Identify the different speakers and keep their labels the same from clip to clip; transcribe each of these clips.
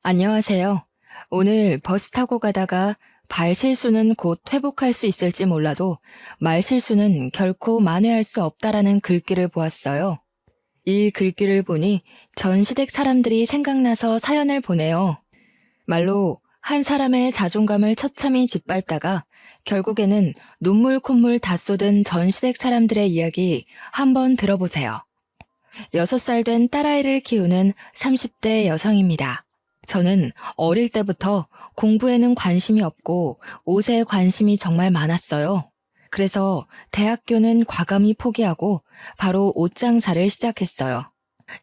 Speaker 1: 안녕하세요. 오늘 버스 타고 가다가 발 실수는 곧 회복할 수 있을지 몰라도 말 실수는 결코 만회할 수 없다라는 글귀를 보았어요. 이 글귀를 보니 전 시댁 사람들이 생각나서 사연을 보내요. 말로 한 사람의 자존감을 처참히 짓밟다가 결국에는 눈물 콧물 다 쏟은 전 시댁 사람들의 이야기 한번 들어보세요. 6살 된 딸아이를 키우는 30대 여성입니다. 저는 어릴 때부터 공부에는 관심이 없고 옷에 관심이 정말 많았어요. 그래서 대학교는 과감히 포기하고 바로 옷 장사를 시작했어요.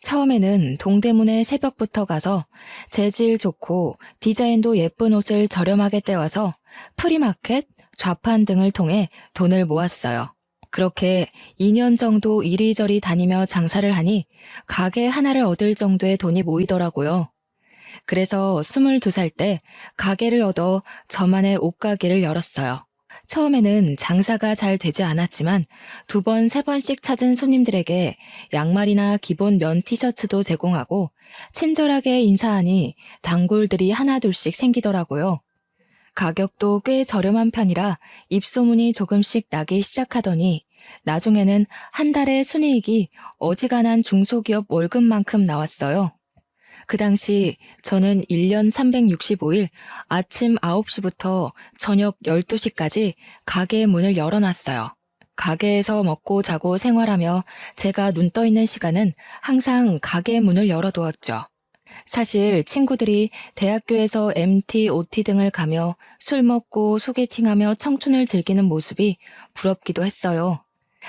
Speaker 1: 처음에는 동대문에 새벽부터 가서 재질 좋고 디자인도 예쁜 옷을 저렴하게 떼와서 프리마켓, 좌판 등을 통해 돈을 모았어요. 그렇게 2년 정도 이리저리 다니며 장사를 하니 가게 하나를 얻을 정도의 돈이 모이더라고요. 그래서 22살 때 가게를 얻어 저만의 옷가게를 열었어요. 처음에는 장사가 잘 되지 않았지만 2번, 3번씩 찾은 손님들에게 양말이나 기본 면 티셔츠도 제공하고 친절하게 인사하니 단골들이 하나둘씩 생기더라고요. 가격도 꽤 저렴한 편이라 입소문이 조금씩 나기 시작하더니 나중에는 한 달에 순이익이 어지간한 중소기업 월급만큼 나왔어요. 그 당시 저는 1년 365일 아침 9시부터 저녁 12시까지 가게 문을 열어놨어요. 가게에서 먹고 자고 생활하며 제가 눈 떠 있는 시간은 항상 가게 문을 열어두었죠. 사실 친구들이 대학교에서 MT, OT 등을 가며 술 먹고 소개팅하며 청춘을 즐기는 모습이 부럽기도 했어요.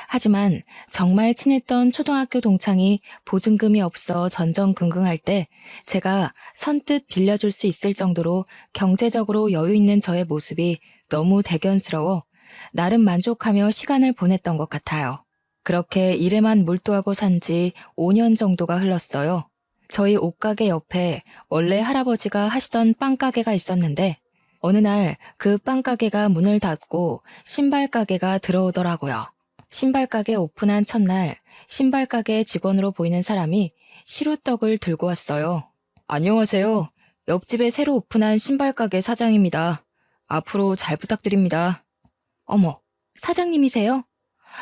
Speaker 1: 하지만 정말 친했던 초등학교 동창이 보증금이 없어 전전긍긍할 때 제가 선뜻 빌려줄 수 있을 정도로 경제적으로 여유 있는 저의 모습이 너무 대견스러워 나름 만족하며 시간을 보냈던 것 같아요. 그렇게 일에만 몰두하고 산 지 5년 정도가 흘렀어요. 저희 옷가게 옆에 원래 할아버지가 하시던 빵가게가 있었는데 어느 날 그 빵가게가 문을 닫고 신발가게가 들어오더라고요. 신발가게 오픈한 첫날 신발가게 직원으로 보이는 사람이 시루떡을 들고 왔어요. 안녕하세요. 옆집에 새로 오픈한 신발가게 사장입니다. 앞으로 잘 부탁드립니다. 어머, 사장님이세요?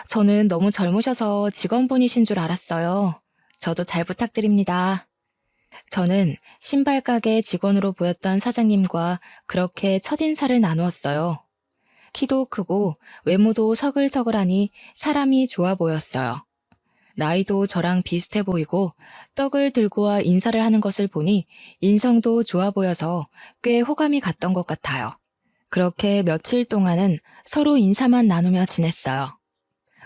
Speaker 1: 저는 너무 젊으셔서 직원분이신 줄 알았어요. 저도 잘 부탁드립니다. 저는 신발가게 직원으로 보였던 사장님과 그렇게 첫인사를 나누었어요. 키도 크고 외모도 서글서글하니 사람이 좋아 보였어요. 나이도 저랑 비슷해 보이고 떡을 들고 와 인사를 하는 것을 보니 인성도 좋아 보여서 꽤 호감이 갔던 것 같아요. 그렇게 며칠 동안은 서로 인사만 나누며 지냈어요.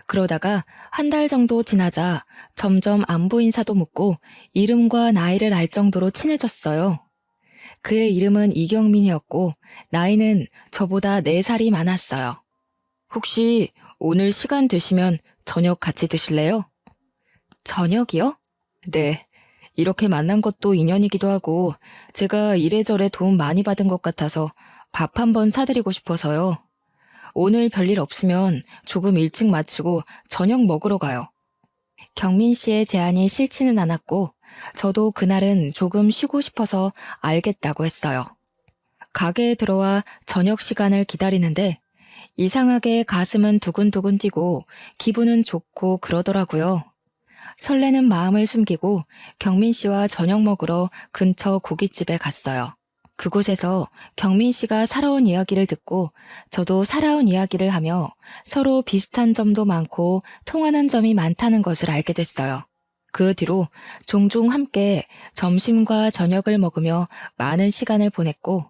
Speaker 1: 그러다가 한 달 정도 지나자 점점 안부 인사도 묻고 이름과 나이를 알 정도로 친해졌어요. 그의 이름은 이경민이었고 나이는 저보다 4살이 많았어요. 혹시 오늘 시간 되시면 저녁 같이 드실래요? 저녁이요? 네. 이렇게 만난 것도 인연이기도 하고 제가 이래저래 도움 많이 받은 것 같아서 밥 한번 사드리고 싶어서요. 오늘 별일 없으면 조금 일찍 마치고 저녁 먹으러 가요. 경민 씨의 제안이 싫지는 않았고 저도 그날은 조금 쉬고 싶어서 알겠다고 했어요. 가게에 들어와 저녁 시간을 기다리는데 이상하게 가슴은 두근두근 뛰고 기분은 좋고 그러더라고요. 설레는 마음을 숨기고 경민 씨와 저녁 먹으러 근처 고깃집에 갔어요. 그곳에서 경민 씨가 살아온 이야기를 듣고 저도 살아온 이야기를 하며 서로 비슷한 점도 많고 통하는 점이 많다는 것을 알게 됐어요. 그 뒤로 종종 함께 점심과 저녁을 먹으며 많은 시간을 보냈고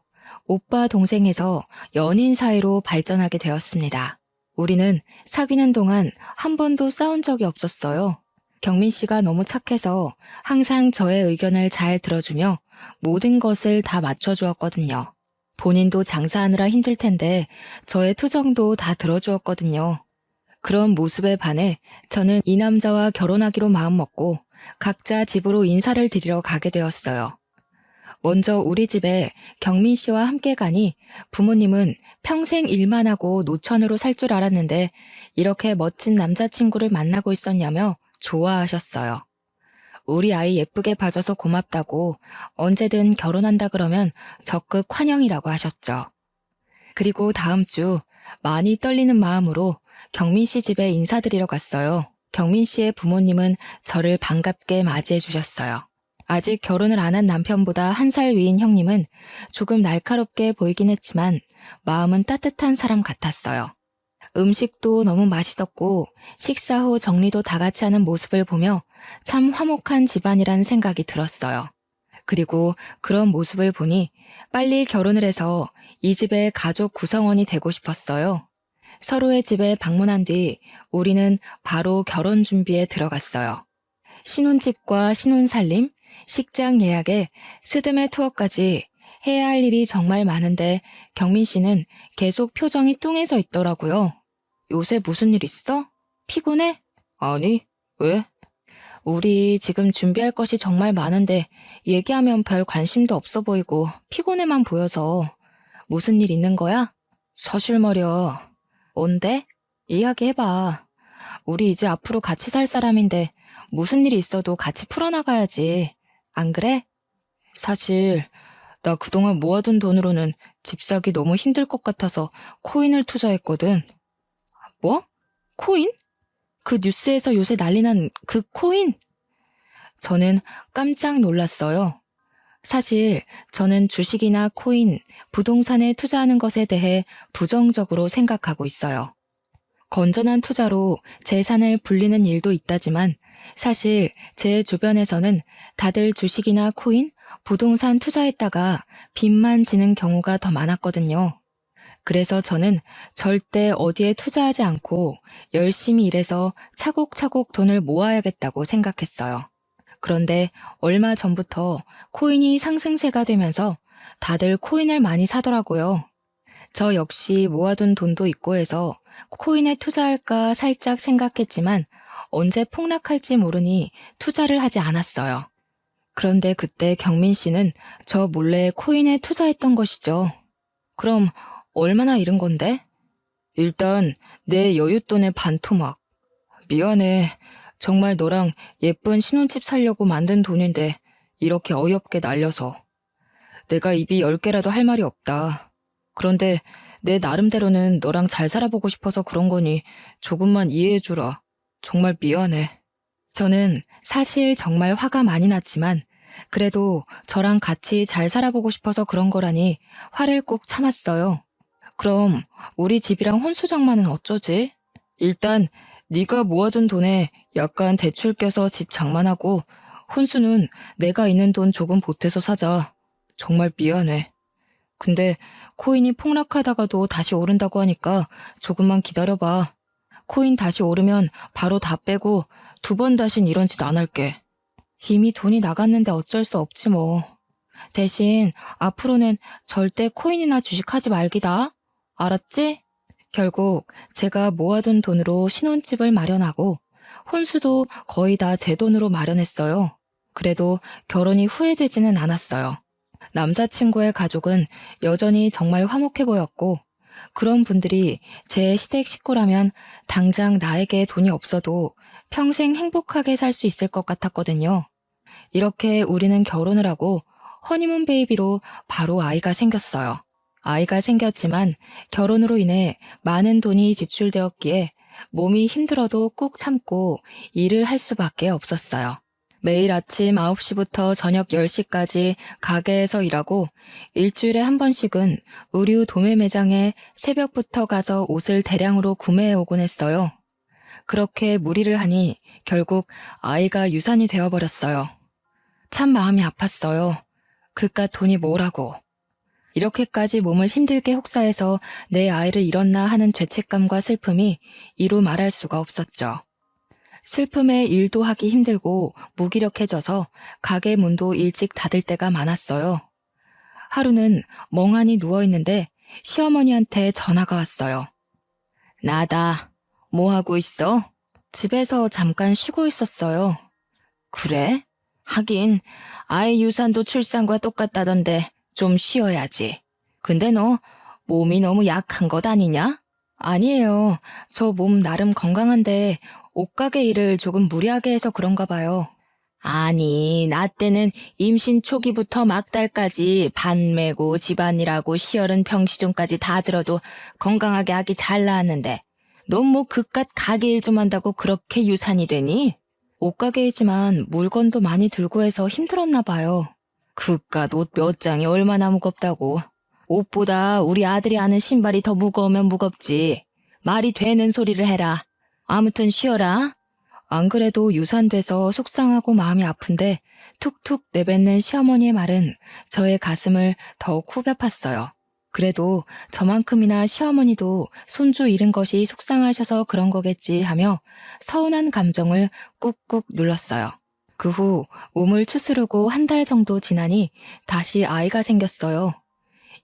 Speaker 1: 오빠 동생에서 연인 사이로 발전하게 되었습니다. 우리는 사귀는 동안 한 번도 싸운 적이 없었어요. 경민 씨가 너무 착해서 항상 저의 의견을 잘 들어주며 모든 것을 다 맞춰주었거든요. 본인도 장사하느라 힘들 텐데 저의 투정도 다 들어주었거든요. 그런 모습에 반해 저는 이 남자와 결혼하기로 마음먹고 각자 집으로 인사를 드리러 가게 되었어요. 먼저 우리 집에 경민 씨와 함께 가니 부모님은 평생 일만 하고 노천으로 살 줄 알았는데 이렇게 멋진 남자친구를 만나고 있었냐며 좋아하셨어요. 우리 아이 예쁘게 봐줘서 고맙다고 언제든 결혼한다 그러면 적극 환영이라고 하셨죠. 그리고 다음 주 많이 떨리는 마음으로 경민 씨 집에 인사드리러 갔어요. 경민 씨의 부모님은 저를 반갑게 맞이해 주셨어요. 아직 결혼을 안 한 남편보다 1살 위인 형님은 조금 날카롭게 보이긴 했지만 마음은 따뜻한 사람 같았어요. 음식도 너무 맛있었고 식사 후 정리도 다 같이 하는 모습을 보며 참 화목한 집안이란 생각이 들었어요. 그리고 그런 모습을 보니 빨리 결혼을 해서 이 집의 가족 구성원이 되고 싶었어요. 서로의 집에 방문한 뒤 우리는 바로 결혼 준비에 들어갔어요. 신혼집과 신혼살림, 식장 예약에 스드메 투어까지 해야 할 일이 정말 많은데 경민 씨는 계속 표정이 뚱해져 있더라고요. 요새 무슨 일 있어? 피곤해? 아니, 왜? 우리 지금 준비할 것이 정말 많은데 얘기하면 별 관심도 없어 보이고 피곤해만 보여서. 무슨 일 있는 거야? 사실 말이야. 뭔데? 이야기해봐. 우리 이제 앞으로 같이 살 사람인데 무슨 일이 있어도 같이 풀어나가야지. 안 그래? 사실 나 그동안 모아둔 돈으로는 집 사기 너무 힘들 것 같아서 코인을 투자했거든. 뭐? 코인? 그 뉴스에서 요새 난리난 그 코인? 저는 깜짝 놀랐어요. 사실 저는 주식이나 코인, 부동산에 투자하는 것에 대해 부정적으로 생각하고 있어요. 건전한 투자로 재산을 불리는 일도 있다지만 사실 제 주변에서는 다들 주식이나 코인, 부동산 투자했다가 빚만 지는 경우가 더 많았거든요. 그래서 저는 절대 어디에 투자하지 않고 열심히 일해서 차곡차곡 돈을 모아야겠다고 생각했어요. 그런데 얼마 전부터 코인이 상승세가 되면서 다들 코인을 많이 사더라고요. 저 역시 모아둔 돈도 있고 해서 코인에 투자할까 살짝 생각했지만 언제 폭락할지 모르니 투자를 하지 않았어요. 그런데 그때 경민 씨는 저 몰래 코인에 투자했던 것이죠. 그럼 얼마나 잃은 건데? 일단 내 여윳돈의 반토막. 미안해. 정말 너랑 예쁜 신혼집 살려고 만든 돈인데 이렇게 어이없게 날려서. 내가 입이 10개라도 할 말이 없다. 그런데 내 나름대로는 너랑 잘 살아보고 싶어서 그런 거니 조금만 이해해주라. 정말 미안해. 저는 사실 정말 화가 많이 났지만 그래도 저랑 같이 잘 살아보고 싶어서 그런 거라니 화를 꾹 참았어요. 그럼 우리 집이랑 혼수장만은 어쩌지? 일단 네가 모아둔 돈에 약간 대출 껴서 집 장만하고 혼수는 내가 있는 돈 조금 보태서 사자. 정말 미안해. 근데 코인이 폭락하다가도 다시 오른다고 하니까 조금만 기다려봐. 코인 다시 오르면 바로 다 빼고 2번 다신 이런 짓 안 할게. 이미 돈이 나갔는데 어쩔 수 없지 뭐. 대신 앞으로는 절대 코인이나 주식하지 말기다. 알았지? 결국 제가 모아둔 돈으로 신혼집을 마련하고 혼수도 거의 다 제 돈으로 마련했어요. 그래도 결혼이 후회되지는 않았어요. 남자친구의 가족은 여전히 정말 화목해 보였고 그런 분들이 제 시댁 식구라면 당장 나에게 돈이 없어도 평생 행복하게 살 수 있을 것 같았거든요. 이렇게 우리는 결혼을 하고 허니문 베이비로 바로 아이가 생겼어요. 아이가 생겼지만 결혼으로 인해 많은 돈이 지출되었기에 몸이 힘들어도 꾹 참고 일을 할 수밖에 없었어요. 매일 아침 9시부터 저녁 10시까지 가게에서 일하고 일주일에 한 번씩은 의류 도매 매장에 새벽부터 가서 옷을 대량으로 구매해 오곤 했어요. 그렇게 무리를 하니 결국 아이가 유산이 되어버렸어요. 참 마음이 아팠어요. 그깟 돈이 뭐라고. 이렇게까지 몸을 힘들게 혹사해서 내 아이를 잃었나 하는 죄책감과 슬픔이 이루 말할 수가 없었죠. 슬픔에 일도 하기 힘들고 무기력해져서 가게 문도 일찍 닫을 때가 많았어요. 하루는 멍하니 누워있는데 시어머니한테 전화가 왔어요. 나다. 뭐 하고 있어? 집에서 잠깐 쉬고 있었어요. 그래? 하긴 아이 유산도 출산과 똑같다던데 좀 쉬어야지. 근데 너 몸이 너무 약한 것 아니냐? 아니에요. 저 몸 나름 건강한데 옷가게 일을 조금 무리하게 해서 그런가 봐요. 아니, 나 때는 임신 초기부터 막달까지 반 메고 집안일하고 시어른 병시종까지 다 들어도 건강하게 아기 잘 낳았는데 넌 뭐 그깟 가게 일 좀 한다고 그렇게 유산이 되니? 옷가게이지만 물건도 많이 들고 해서 힘들었나 봐요. 그깟 옷 몇 장이 얼마나 무겁다고. 옷보다 우리 아들이 하는 신발이 더 무거우면 무겁지. 말이 되는 소리를 해라. 아무튼 쉬어라. 안 그래도 유산돼서 속상하고 마음이 아픈데 툭툭 내뱉는 시어머니의 말은 저의 가슴을 더욱 후벼 팠어요. 그래도 저만큼이나 시어머니도 손주 잃은 것이 속상하셔서 그런 거겠지 하며 서운한 감정을 꾹꾹 눌렀어요. 그 후 몸을 추스르고 한 달 정도 지나니 다시 아이가 생겼어요.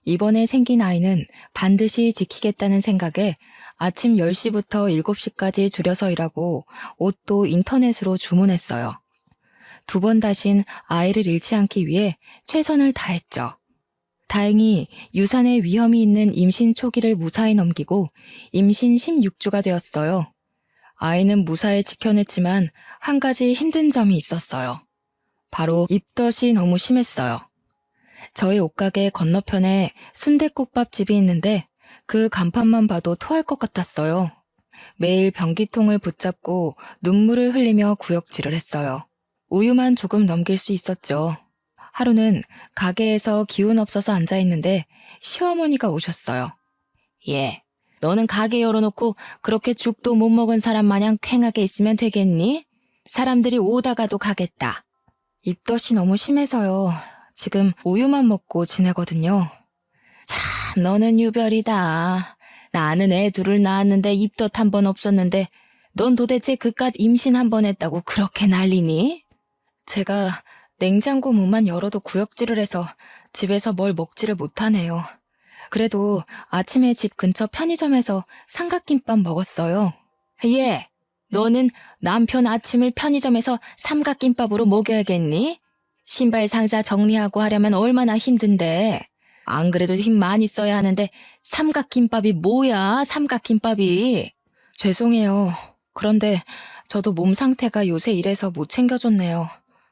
Speaker 1: 이번에 생긴 아이는 반드시 지키겠다는 생각에 아침 10시부터 7시까지 줄여서 일하고 옷도 인터넷으로 주문했어요. 두 번 다신 아이를 잃지 않기 위해 최선을 다했죠. 다행히 유산에 위험이 있는 임신 초기를 무사히 넘기고 임신 16주가 되었어요. 아이는 무사히 지켜냈지만 한 가지 힘든 점이 있었어요. 바로 입덧이 너무 심했어요. 저희 옷가게 건너편에 순댓국밥집이 있는데 그 간판만 봐도 토할 것 같았어요. 매일 변기통을 붙잡고 눈물을 흘리며 구역질을 했어요. 우유만 조금 넘길 수 있었죠. 하루는 가게에서 기운 없어서 앉아있는데 시어머니가 오셨어요. 예, 너는 가게 열어놓고 그렇게 죽도 못 먹은 사람 마냥 쾌하게 있으면 되겠니? 사람들이 오다가도 가겠다. 입덧이 너무 심해서요. 지금 우유만 먹고 지내거든요. 참, 너는 유별이다. 나는 애 둘을 낳았는데 입덧 한 번 없었는데 넌 도대체 그깟 임신 한 번 했다고 그렇게 난리니? 제가 냉장고 문만 열어도 구역질을 해서 집에서 뭘 먹지를 못하네요. 그래도 아침에 집 근처 편의점에서 삼각김밥 먹었어요. 예, 너는 남편 아침을 편의점에서 삼각김밥으로 먹여야겠니? 신발 상자 정리하고 하려면 얼마나 힘든데. 안 그래도 힘 많이 써야 하는데 삼각김밥이 뭐야, 삼각김밥이. 죄송해요. 그런데 저도 몸 상태가 요새 이래서 못 챙겨줬네요.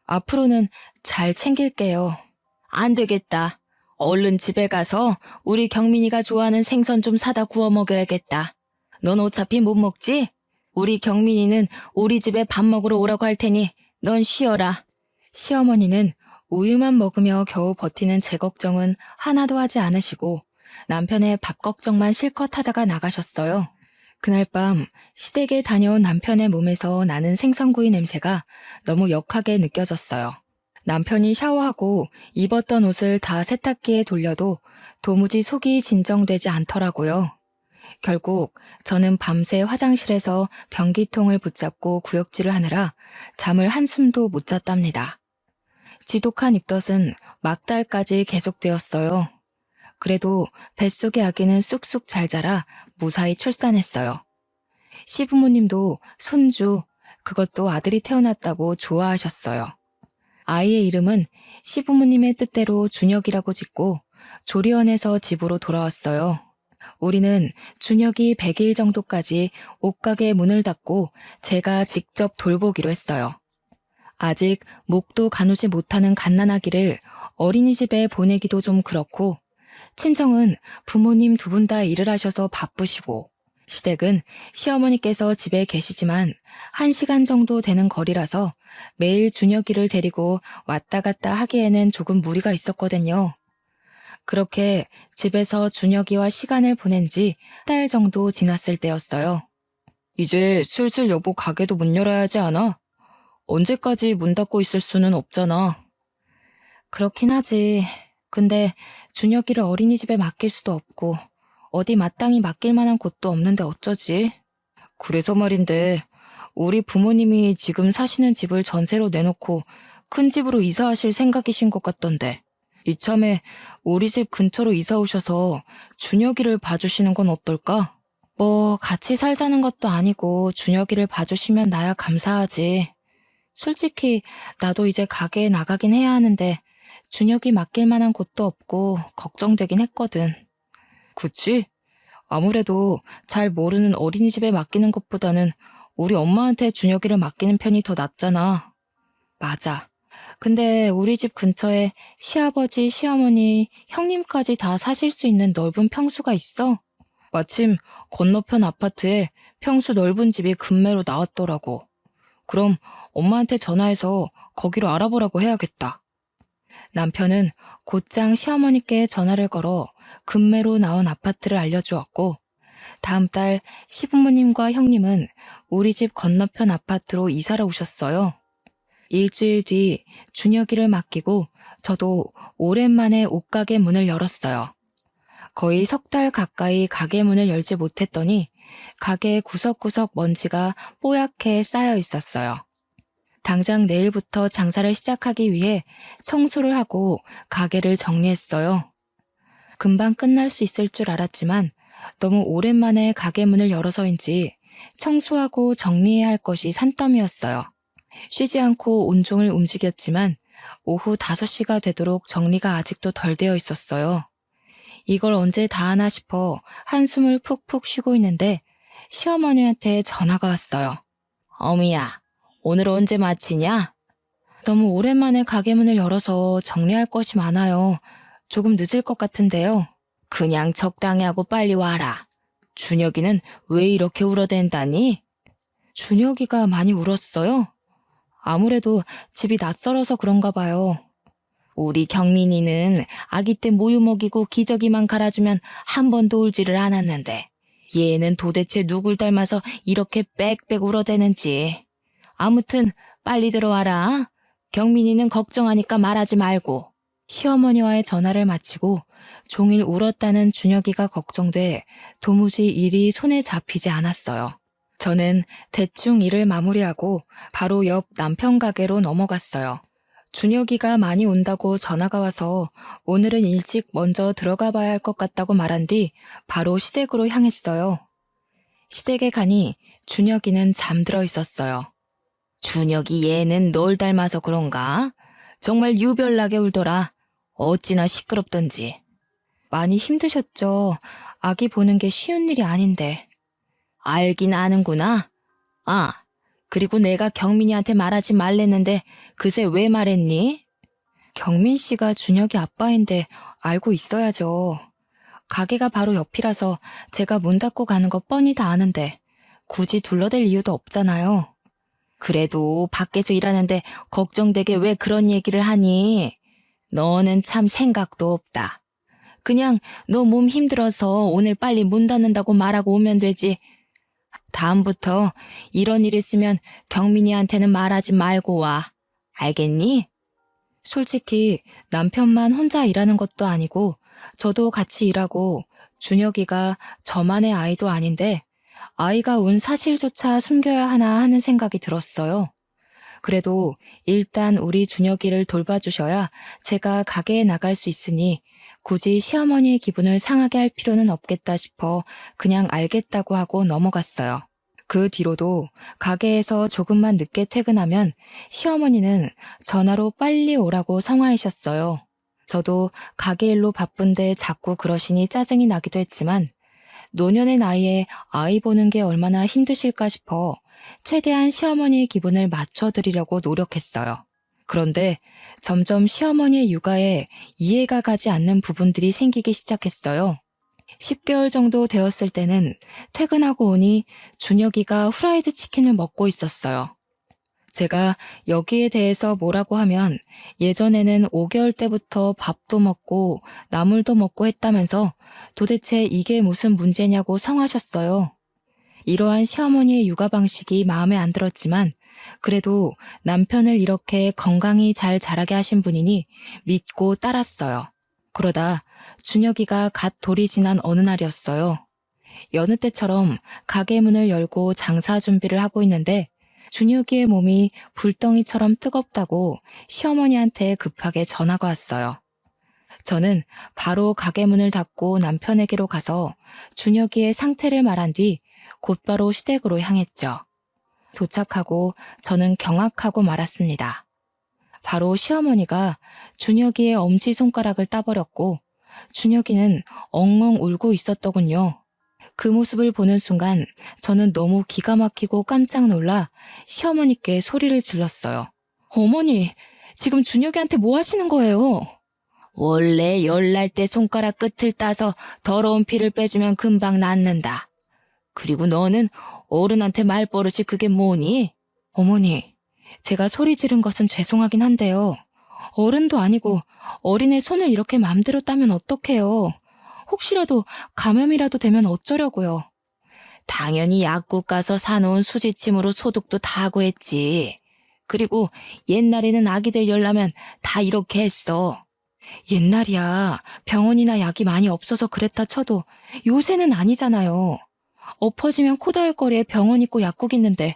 Speaker 1: 앞으로는 잘 챙길게요. 안 되겠다. 얼른 집에 가서 우리 경민이가 좋아하는 생선 좀 사다 구워 먹여야겠다. 넌 어차피 못 먹지? 우리 경민이는 우리 집에 밥 먹으러 오라고 할 테니 넌 쉬어라. 시어머니는 우유만 먹으며 겨우 버티는 제 걱정은 하나도 하지 않으시고 남편의 밥 걱정만 실컷 하다가 나가셨어요. 그날 밤 시댁에 다녀온 남편의 몸에서 나는 생선구이 냄새가 너무 역하게 느껴졌어요. 남편이 샤워하고 입었던 옷을 다 세탁기에 돌려도 도무지 속이 진정되지 않더라고요. 결국 저는 밤새 화장실에서 변기통을 붙잡고 구역질을 하느라 잠을 한숨도 못 잤답니다. 지독한 입덧은 막달까지 계속되었어요. 그래도 뱃속의 아기는 쑥쑥 잘 자라 무사히 출산했어요. 시부모님도 손주, 그것도 아들이 태어났다고 좋아하셨어요. 아이의 이름은 시부모님의 뜻대로 준혁이라고 짓고 조리원에서 집으로 돌아왔어요. 우리는 준혁이 100일 정도까지 옷가게 문을 닫고 제가 직접 돌보기로 했어요. 아직 목도 가누지 못하는 갓난아기를 어린이집에 보내기도 좀 그렇고 친정은 부모님 두 분 다 일을 하셔서 바쁘시고 시댁은 시어머니께서 집에 계시지만 1시간 정도 되는 거리라서 매일 준혁이를 데리고 왔다 갔다 하기에는 조금 무리가 있었거든요. 그렇게 집에서 준혁이와 시간을 보낸 지 한 달 정도 지났을 때였어요. 이제 슬슬 여보 가게도 문 열어야 하지 않아? 언제까지 문 닫고 있을 수는 없잖아. 그렇긴 하지. 근데 준혁이를 어린이집에 맡길 수도 없고 어디 마땅히 맡길 만한 곳도 없는데 어쩌지? 그래서 말인데 우리 부모님이 지금 사시는 집을 전세로 내놓고 큰 집으로 이사하실 생각이신 것 같던데 이참에 우리 집 근처로 이사 오셔서 준혁이를 봐주시는 건 어떨까? 뭐 같이 살자는 것도 아니고 준혁이를 봐주시면 나야 감사하지. 솔직히 나도 이제 가게에 나가긴 해야 하는데 준혁이 맡길 만한 곳도 없고 걱정되긴 했거든. 그치? 아무래도 잘 모르는 어린이집에 맡기는 것보다는 우리 엄마한테 준혁이를 맡기는 편이 더 낫잖아. 맞아. 근데 우리 집 근처에 시아버지, 시어머니, 형님까지 다 사실 수 있는 넓은 평수가 있어. 마침 건너편 아파트에 평수 넓은 집이 급매로 나왔더라고. 그럼 엄마한테 전화해서 거기로 알아보라고 해야겠다. 남편은 곧장 시어머니께 전화를 걸어 급매로 나온 아파트를 알려주었고, 다음 달 시부모님과 형님은 우리 집 건너편 아파트로 이사를 오셨어요. 일주일 뒤 준혁이를 맡기고 저도 오랜만에 옷가게 문을 열었어요. 거의 석 달 가까이 가게 문을 열지 못했더니 가게 구석구석 먼지가 뽀얗게 쌓여 있었어요. 당장 내일부터 장사를 시작하기 위해 청소를 하고 가게를 정리했어요. 금방 끝날 수 있을 줄 알았지만 너무 오랜만에 가게 문을 열어서인지 청소하고 정리해야 할 것이 산더미였어요. 쉬지 않고 온종일 움직였지만 오후 5시가 되도록 정리가 아직도 덜 되어 있었어요. 이걸 언제 다 하나 싶어 한숨을 푹푹 쉬고 있는데 시어머니한테 전화가 왔어요. 어미야, 오늘 언제 마치냐? 너무 오랜만에 가게 문을 열어서 정리할 것이 많아요. 조금 늦을 것 같은데요. 그냥 적당히 하고 빨리 와라. 준혁이는 왜 이렇게 울어댄다니? 준혁이가 많이 울었어요? 아무래도 집이 낯설어서 그런가 봐요. 우리 경민이는 아기 때 모유 먹이고 기저귀만 갈아주면 한 번도 울지를 않았는데 얘는 도대체 누굴 닮아서 이렇게 빽빽 울어대는지. 아무튼 빨리 들어와라. 경민이는 걱정하니까 말하지 말고. 시어머니와의 전화를 마치고 종일 울었다는 준혁이가 걱정돼 도무지 일이 손에 잡히지 않았어요. 저는 대충 일을 마무리하고 바로 옆 남편 가게로 넘어갔어요. 준혁이가 많이 온다고 전화가 와서 오늘은 일찍 먼저 들어가 봐야 할 것 같다고 말한 뒤 바로 시댁으로 향했어요. 시댁에 가니 준혁이는 잠들어 있었어요. 준혁이 얘는 널 닮아서 그런가? 정말 유별나게 울더라. 어찌나 시끄럽던지. 많이 힘드셨죠? 아기 보는 게 쉬운 일이 아닌데. 알긴 아는구나. 아, 그리고 내가 경민이한테 말하지 말랬는데 그새 왜 말했니? 경민 씨가 준혁이 아빠인데 알고 있어야죠. 가게가 바로 옆이라서 제가 문 닫고 가는 거 뻔히 다 아는데 굳이 둘러댈 이유도 없잖아요. 그래도 밖에서 일하는데 걱정되게 왜 그런 얘기를 하니? 너는 참 생각도 없다. 그냥 너 몸 힘들어서 오늘 빨리 문 닫는다고 말하고 오면 되지. 다음부터 이런 일 있으면 경민이한테는 말하지 말고 와. 알겠니? 솔직히 남편만 혼자 일하는 것도 아니고 저도 같이 일하고 준혁이가 저만의 아이도 아닌데 아이가 운 사실조차 숨겨야 하나 하는 생각이 들었어요. 그래도 일단 우리 준혁이를 돌봐주셔야 제가 가게에 나갈 수 있으니 굳이 시어머니의 기분을 상하게 할 필요는 없겠다 싶어 그냥 알겠다고 하고 넘어갔어요. 그 뒤로도 가게에서 조금만 늦게 퇴근하면 시어머니는 전화로 빨리 오라고 성화하셨어요. 저도 가게 일로 바쁜데 자꾸 그러시니 짜증이 나기도 했지만 노년의 나이에 아이 보는 게 얼마나 힘드실까 싶어 최대한 시어머니의 기분을 맞춰드리려고 노력했어요. 그런데 점점 시어머니의 육아에 이해가 가지 않는 부분들이 생기기 시작했어요. 10개월 정도 되었을 때는 퇴근하고 오니 준혁이가 후라이드 치킨을 먹고 있었어요. 제가 여기에 대해서 뭐라고 하면 예전에는 5개월 때부터 밥도 먹고 나물도 먹고 했다면서 도대체 이게 무슨 문제냐고 성하셨어요. 이러한 시어머니의 육아 방식이 마음에 안 들었지만 그래도 남편을 이렇게 건강히 잘 자라게 하신 분이니 믿고 따랐어요. 그러다 준혁이가 갓 돌이 지난 어느 날이었어요. 여느 때처럼 가게 문을 열고 장사 준비를 하고 있는데 준혁이의 몸이 불덩이처럼 뜨겁다고 시어머니한테 급하게 전화가 왔어요. 저는 바로 가게 문을 닫고 남편에게로 가서 준혁이의 상태를 말한 뒤 곧바로 시댁으로 향했죠. 도착하고 저는 경악하고 말았습니다. 바로 시어머니가 준혁이의 엄지손가락을 따버렸고 준혁이는 엉엉 울고 있었더군요. 그 모습을 보는 순간 저는 너무 기가 막히고 깜짝 놀라 시어머니께 소리를 질렀어요. 어머니, 지금 준혁이한테 뭐 하시는 거예요? 원래 열날 때 손가락 끝을 따서 더러운 피를 빼주면 금방 낫는다. 그리고 너는 어른한테 말버릇이 그게 뭐니? 어머니, 제가 소리 지른 것은 죄송하긴 한데요. 어른도 아니고 어린애 손을 이렇게 맘대로 따면 어떡해요. 혹시라도 감염이라도 되면 어쩌려고요. 당연히 약국 가서 사놓은 수지침으로 소독도 다 하고 했지. 그리고 옛날에는 아기들 열나면 다 이렇게 했어. 옛날이야 병원이나 약이 많이 없어서 그랬다 쳐도 요새는 아니잖아요. 엎어지면 코다할 거리에 병원 있고 약국 있는데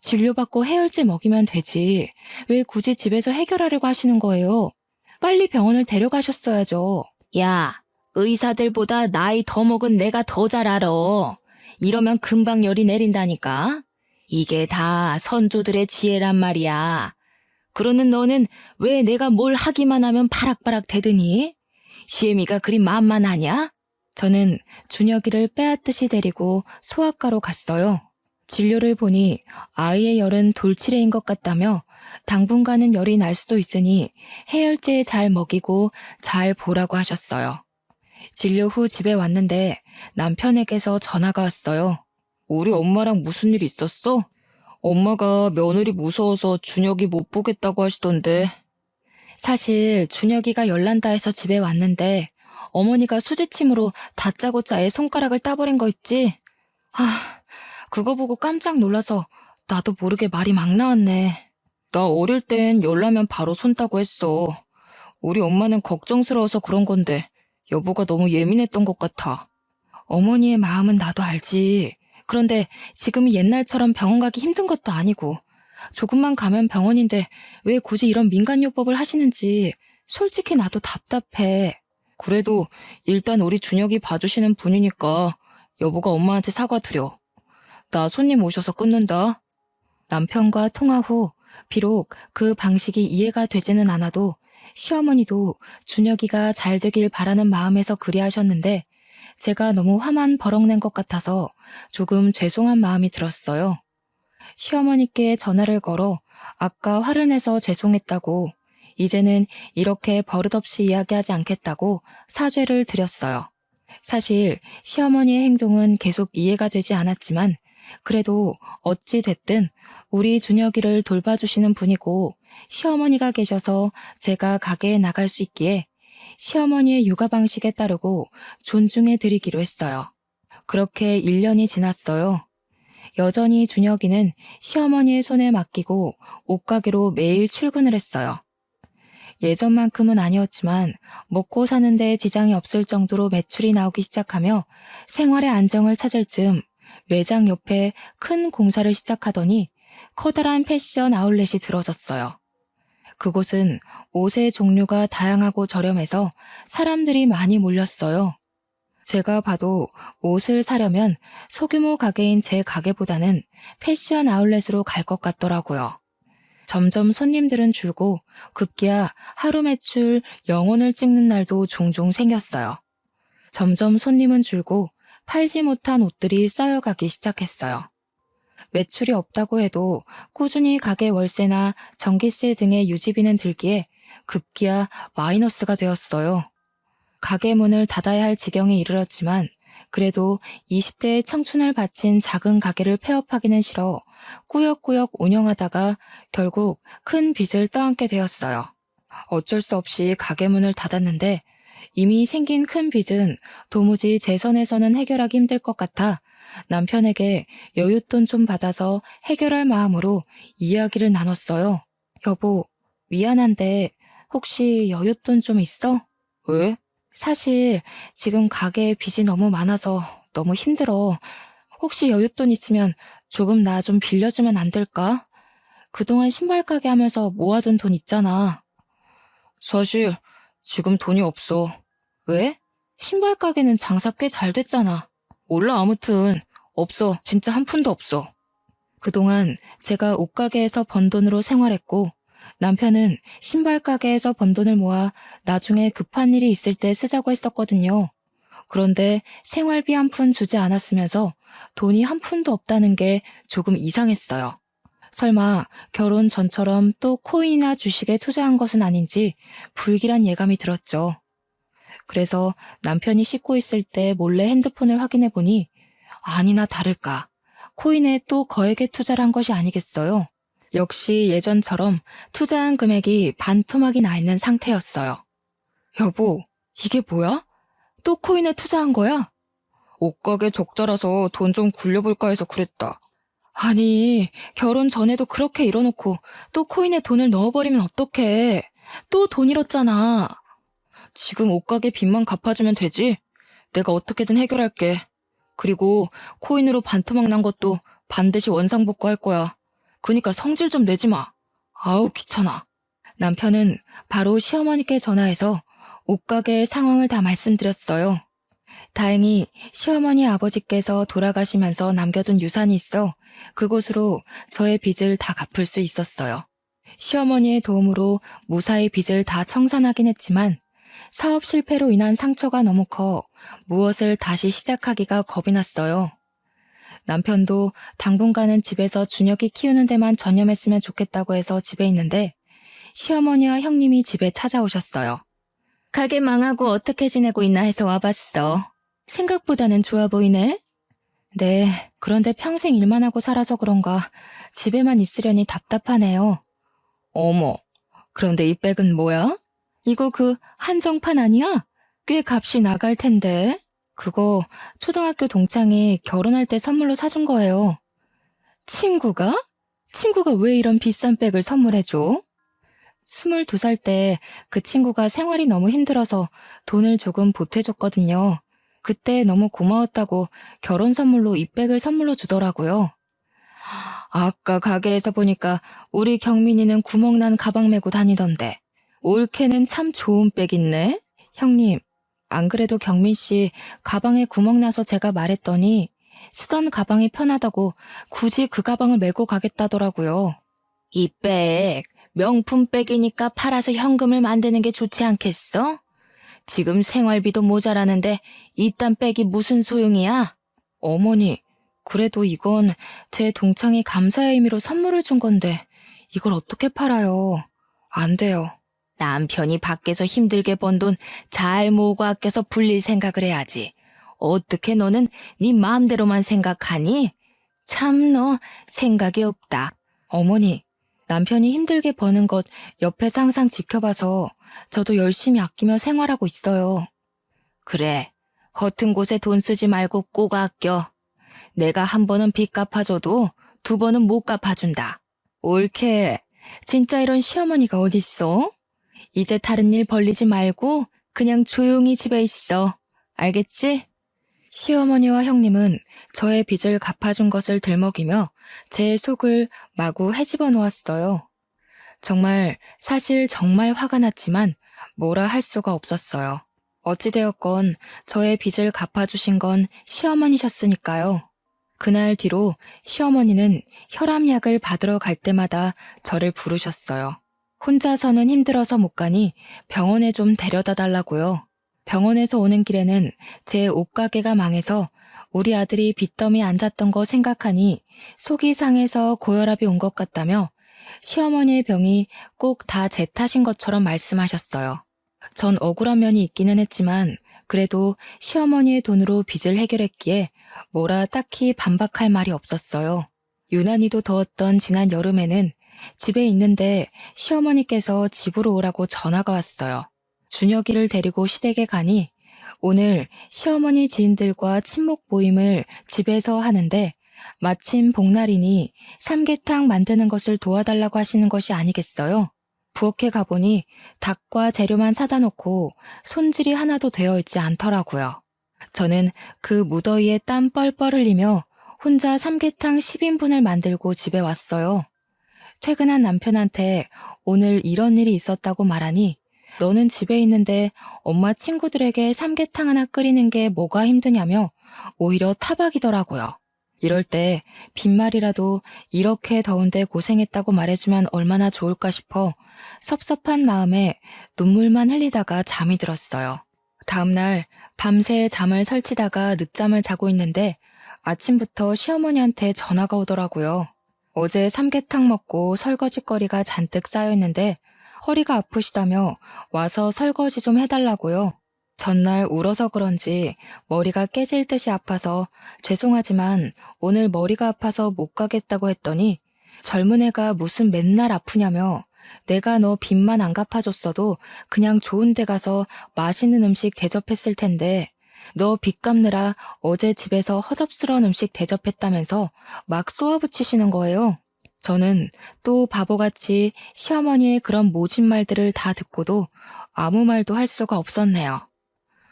Speaker 1: 진료받고 해열제 먹이면 되지. 왜 굳이 집에서 해결하려고 하시는 거예요? 빨리 병원을 데려가셨어야죠. 야, 의사들보다 나이 더 먹은 내가 더 잘 알아. 이러면 금방 열이 내린다니까. 이게 다 선조들의 지혜란 말이야. 그러는 너는 왜 내가 뭘 하기만 하면 바락바락 대드니? 시애미가 그리 만만하냐? 저는 준혁이를 빼앗듯이 데리고 소아과로 갔어요. 진료를 보니 아이의 열은 돌치레인 것 같다며 당분간은 열이 날 수도 있으니 해열제 잘 먹이고 잘 보라고 하셨어요. 진료 후 집에 왔는데 남편에게서 전화가 왔어요. 우리 엄마랑 무슨 일 있었어? 엄마가 며느리 무서워서 준혁이 못 보겠다고 하시던데. 사실 준혁이가 열난다 해서 집에 왔는데 어머니가 수지침으로 다짜고짜 애 손가락을 따버린 거 있지? 그거 보고 깜짝 놀라서 나도 모르게 말이 막 나왔네. 나 어릴 땐 열나면 바로 손 따고 했어. 우리 엄마는 걱정스러워서 그런 건데 여보가 너무 예민했던 것 같아. 어머니의 마음은 나도 알지. 그런데 지금이 옛날처럼 병원 가기 힘든 것도 아니고 조금만 가면 병원인데 왜 굳이 이런 민간요법을 하시는지 솔직히 나도 답답해. 그래도 일단 우리 준혁이 봐주시는 분이니까 여보가 엄마한테 사과드려. 나 손님 오셔서 끊는다. 남편과 통화 후 비록 그 방식이 이해가 되지는 않아도 시어머니도 준혁이가 잘 되길 바라는 마음에서 그리하셨는데 제가 너무 화만 버럭낸 것 같아서 조금 죄송한 마음이 들었어요. 시어머니께 전화를 걸어 아까 화를 내서 죄송했다고 이제는 이렇게 버릇없이 이야기하지 않겠다고 사죄를 드렸어요. 사실 시어머니의 행동은 계속 이해가 되지 않았지만 그래도 어찌 됐든 우리 준혁이를 돌봐주시는 분이고 시어머니가 계셔서 제가 가게에 나갈 수 있기에 시어머니의 육아 방식에 따르고 존중해 드리기로 했어요. 그렇게 1년이 지났어요. 여전히 준혁이는 시어머니의 손에 맡기고 옷가게로 매일 출근을 했어요. 예전만큼은 아니었지만 먹고 사는데 지장이 없을 정도로 매출이 나오기 시작하며 생활의 안정을 찾을 즈음 매장 옆에 큰 공사를 시작하더니 커다란 패션 아울렛이 들어섰어요. 그곳은 옷의 종류가 다양하고 저렴해서 사람들이 많이 몰렸어요. 제가 봐도 옷을 사려면 소규모 가게인 제 가게보다는 패션 아울렛으로 갈 것 같더라고요. 점점 손님들은 줄고 급기야 하루 매출 0원을 찍는 날도 종종 생겼어요. 점점 손님은 줄고 팔지 못한 옷들이 쌓여가기 시작했어요. 매출이 없다고 해도 꾸준히 가게 월세나 전기세 등의 유지비는 들기에 급기야 마이너스가 되었어요. 가게 문을 닫아야 할 지경에 이르렀지만 그래도 20대의 청춘을 바친 작은 가게를 폐업하기는 싫어 꾸역꾸역 운영하다가 결국 큰 빚을 떠안게 되었어요. 어쩔 수 없이 가게 문을 닫았는데 이미 생긴 큰 빚은 도무지 제 선에서는 해결하기 힘들 것 같아 남편에게 여윳돈 좀 받아서 해결할 마음으로 이야기를 나눴어요. 여보, 미안한데 혹시 여윳돈 좀 있어? 왜? 사실 지금 가게에 빚이 너무 많아서 너무 힘들어. 혹시 여윳돈 있으면 조금 나 좀 빌려주면 안 될까? 그동안 신발 가게 하면서 모아둔 돈 있잖아. 사실 지금 돈이 없어. 왜? 신발 가게는 장사 꽤 잘 됐잖아. 몰라 아무튼 없어. 진짜 한 푼도 없어. 그동안 제가 옷가게에서 번 돈으로 생활했고 남편은 신발 가게에서 번 돈을 모아 나중에 급한 일이 있을 때 쓰자고 했었거든요. 그런데 생활비 한 푼 주지 않았으면서 돈이 한 푼도 없다는 게 조금 이상했어요. 설마 결혼 전처럼 또 코인이나 주식에 투자한 것은 아닌지 불길한 예감이 들었죠. 그래서 남편이 씻고 있을 때 몰래 핸드폰을 확인해 보니 아니나 다를까 코인에 또 거액의 투자를 한 것이 아니겠어요. 역시 예전처럼 투자한 금액이 반토막이 나 있는 상태였어요. 여보, 이게 뭐야? 또 코인에 투자한 거야? 옷가게 적자라서 돈 좀 굴려볼까 해서 그랬다. 아니, 결혼 전에도 그렇게 잃어놓고 또 코인에 돈을 넣어버리면 어떡해. 또 돈 잃었잖아. 지금 옷가게 빚만 갚아주면 되지? 내가 어떻게든 해결할게. 그리고 코인으로 반토막 난 것도 반드시 원상복구할 거야. 그니까 성질 좀 내지 마. 아우 귀찮아. 남편은 바로 시어머니께 전화해서 옷가게의 상황을 다 말씀드렸어요. 다행히 시어머니 아버지께서 돌아가시면서 남겨둔 유산이 있어 그곳으로 저의 빚을 다 갚을 수 있었어요. 시어머니의 도움으로 무사히 빚을 다 청산하긴 했지만 사업 실패로 인한 상처가 너무 커 무엇을 다시 시작하기가 겁이 났어요. 남편도 당분간은 집에서 준혁이 키우는 데만 전념했으면 좋겠다고 해서 집에 있는데 시어머니와 형님이 집에 찾아오셨어요. 가게 망하고 어떻게 지내고 있나 해서 와봤어. 생각보다는 좋아 보이네. 네, 그런데 평생 일만 하고 살아서 그런가 집에만 있으려니 답답하네요. 어머, 그런데 이 백은 뭐야? 이거 그 한정판 아니야? 꽤 값이 나갈 텐데. 그거 초등학교 동창이 결혼할 때 선물로 사준 거예요. 친구가? 친구가 왜 이런 비싼 백을 선물해줘? 22살 때 그 친구가 생활이 너무 힘들어서 돈을 조금 보태줬거든요. 그때 너무 고마웠다고 결혼 선물로 이 백을 선물로 주더라고요. 아까 가게에서 보니까 우리 경민이는 구멍난 가방 메고 다니던데. 올케는 참 좋은 백 있네. 형님, 안 그래도 경민 씨 가방에 구멍 나서 제가 말했더니 쓰던 가방이 편하다고 굳이 그 가방을 메고 가겠다더라고요. 이 백, 명품 백이니까 팔아서 현금을 만드는 게 좋지 않겠어? 지금 생활비도 모자라는데 이딴 백이 무슨 소용이야? 어머니, 그래도 이건 제 동창이 감사의 의미로 선물을 준 건데 이걸 어떻게 팔아요? 안 돼요. 남편이 밖에서 힘들게 번 돈 잘 모으고 아껴서 불릴 생각을 해야지. 어떻게 너는 네 마음대로만 생각하니? 참 너 생각이 없다. 어머니, 남편이 힘들게 버는 것 옆에서 항상 지켜봐서 저도 열심히 아끼며 생활하고 있어요. 그래, 허튼 곳에 돈 쓰지 말고 꼭 아껴. 내가 한 번은 빚 갚아줘도 두 번은 못 갚아준다. 옳게, 진짜 이런 시어머니가 어딨어? 이제 다른 일 벌리지 말고 그냥 조용히 집에 있어. 알겠지? 시어머니와 형님은 저의 빚을 갚아준 것을 들먹이며 제 속을 마구 헤집어 놓았어요. 사실 정말 화가 났지만 뭐라 할 수가 없었어요. 어찌되었건 저의 빚을 갚아주신 건 시어머니셨으니까요. 그날 뒤로 시어머니는 혈압약을 받으러 갈 때마다 저를 부르셨어요. 혼자서는 힘들어서 못 가니 병원에 좀 데려다 달라고요. 병원에서 오는 길에는 제 옷가게가 망해서 우리 아들이 빚더미에 앉았던 거 생각하니 속이 상해서 고혈압이 온 것 같다며 시어머니의 병이 꼭 다 제 탓인 것처럼 말씀하셨어요. 전 억울한 면이 있기는 했지만 그래도 시어머니의 돈으로 빚을 해결했기에 뭐라 딱히 반박할 말이 없었어요. 유난히도 더웠던 지난 여름에는 집에 있는데 시어머니께서 집으로 오라고 전화가 왔어요. 준혁이를 데리고 시댁에 가니 오늘 시어머니 지인들과 친목 모임을 집에서 하는데 마침 복날이니 삼계탕 만드는 것을 도와달라고 하시는 것이 아니겠어요? 부엌에 가보니 닭과 재료만 사다 놓고 손질이 하나도 되어 있지 않더라고요. 저는 그 무더위에 땀 뻘뻘 흘리며 혼자 삼계탕 10인분을 만들고 집에 왔어요. 퇴근한 남편한테 오늘 이런 일이 있었다고 말하니 너는 집에 있는데 엄마 친구들에게 삼계탕 하나 끓이는 게 뭐가 힘드냐며 오히려 타박이더라고요. 이럴 때 빈말이라도 이렇게 더운데 고생했다고 말해주면 얼마나 좋을까 싶어 섭섭한 마음에 눈물만 흘리다가 잠이 들었어요. 다음날 밤새 잠을 설치다가 늦잠을 자고 있는데 아침부터 시어머니한테 전화가 오더라고요. 어제 삼계탕 먹고 설거지거리가 잔뜩 쌓여있는데 허리가 아프시다며 와서 설거지 좀 해달라고요. 전날 울어서 그런지 머리가 깨질 듯이 아파서 죄송하지만 오늘 머리가 아파서 못 가겠다고 했더니 젊은 애가 무슨 맨날 아프냐며 내가 너 빚만 안 갚아줬어도 그냥 좋은 데 가서 맛있는 음식 대접했을 텐데 너 빚 갚느라 어제 집에서 허접스러운 음식 대접했다면서 막 쏘아붙이시는 거예요. 저는 또 바보같이 시어머니의 그런 모진 말들을 다 듣고도 아무 말도 할 수가 없었네요.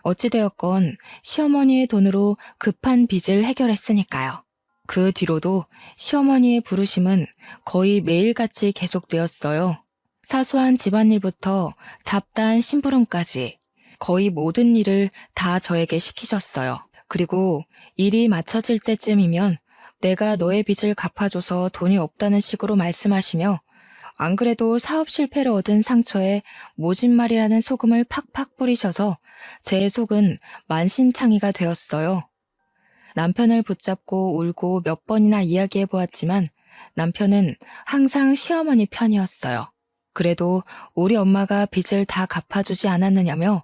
Speaker 1: 어찌되었건 시어머니의 돈으로 급한 빚을 해결했으니까요. 그 뒤로도 시어머니의 부르심은 거의 매일같이 계속되었어요. 사소한 집안일부터 잡다한 심부름까지 거의 모든 일을 다 저에게 시키셨어요. 그리고 일이 맞춰질 때쯤이면 내가 너의 빚을 갚아줘서 돈이 없다는 식으로 말씀하시며 안 그래도 사업 실패를 얻은 상처에 모진말이라는 소금을 팍팍 뿌리셔서 제 속은 만신창이가 되었어요. 남편을 붙잡고 울고 몇 번이나 이야기해 보았지만 남편은 항상 시어머니 편이었어요. 그래도 우리 엄마가 빚을 다 갚아주지 않았느냐며